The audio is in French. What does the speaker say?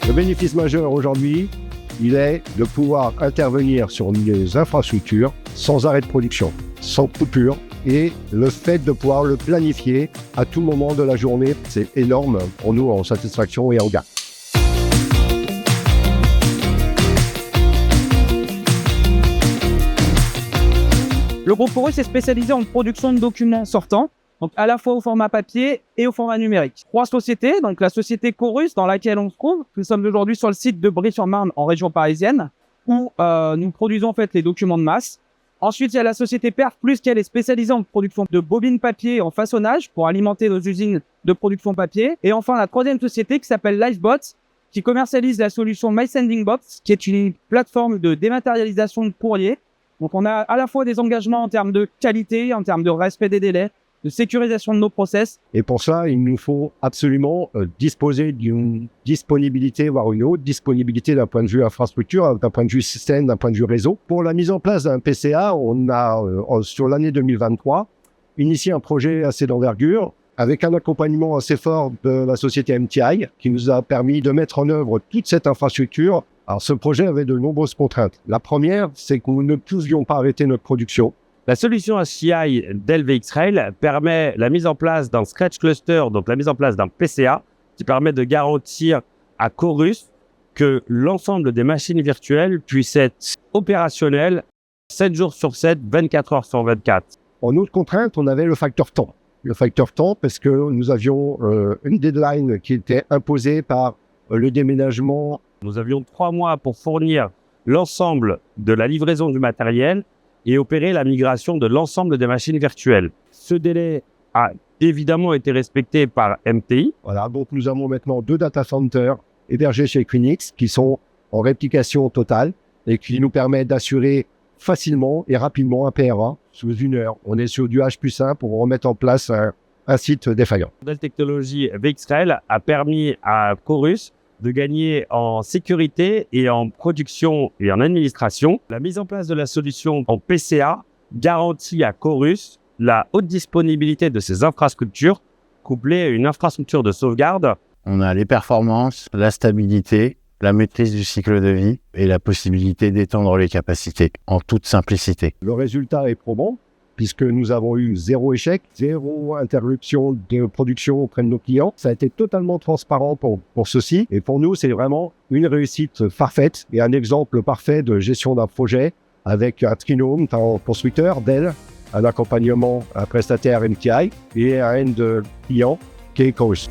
Le bénéfice majeur aujourd'hui, il est de pouvoir intervenir sur les infrastructures sans arrêt de production, sans coupure, et le fait de pouvoir le planifier à tout moment de la journée, c'est énorme pour nous en satisfaction et en gain. Le groupe Chorus est spécialisé en production de documents sortants, donc à la fois au format papier et au format numérique. 3 sociétés, donc la société Chorus dans laquelle on se trouve. Nous sommes aujourd'hui sur le site de Brie-sur-Marne en région parisienne où nous produisons en fait les documents de masse. Ensuite, il y a la société Perf Plus qui elle est spécialisée en production de bobines papier en façonnage pour alimenter nos usines de production papier. Et enfin, la 3e société qui s'appelle Livebot qui commercialise la solution My Sending Box qui est une plateforme de dématérialisation de courrier. Donc, on a à la fois des engagements en termes de qualité, en termes de respect des délais, de sécurisation de nos process. Et pour ça, il nous faut absolument disposer d'une disponibilité, voire une haute disponibilité d'un point de vue infrastructure, d'un point de vue système, d'un point de vue réseau. Pour la mise en place d'un PCA, on a, sur l'année 2023, initié un projet assez d'envergure avec un accompagnement assez fort de la société MTI qui nous a permis de mettre en œuvre toute cette infrastructure. Alors, ce projet avait de nombreuses contraintes. La première, c'est que nous ne pouvions pas arrêter notre production. La solution HCI d'LVXRail permet la mise en place d'un Scratch Cluster, donc la mise en place d'un PCA, qui permet de garantir à Chorus que l'ensemble des machines virtuelles puissent être opérationnelles 7 jours sur 7, 24 heures sur 24. En autre contrainte, on avait le facteur temps. Le facteur temps parce que nous avions une deadline qui était imposée par le déménagement. Nous avions 3 mois pour fournir l'ensemble de la livraison du matériel et opérer la migration de l'ensemble des machines virtuelles. Ce délai a évidemment été respecté par MTI. Voilà, donc nous avons maintenant 2 data centers hébergés chez Equinix qui sont en réplication totale et qui nous permettent d'assurer facilement et rapidement un PRA sous 1 heure. On est sur du H+1 pour remettre en place un site défaillant. La technologie VxRail a permis à Chorus de gagner en sécurité et en production et en administration. La mise en place de la solution en PCA garantit à Chorus la haute disponibilité de ses infrastructures couplée à une infrastructure de sauvegarde. On a les performances, la stabilité, la maîtrise du cycle de vie et la possibilité d'étendre les capacités en toute simplicité. Le résultat est probant, puisque nous avons eu 0 échec, 0 interruption de production auprès de nos clients. Ça a été totalement transparent pour ceci. Et pour nous, c'est vraiment une réussite parfaite et un exemple parfait de gestion d'un projet avec un trinôme, un constructeur, Dell, un accompagnement, un prestataire MTI et un end client qui est Chorus.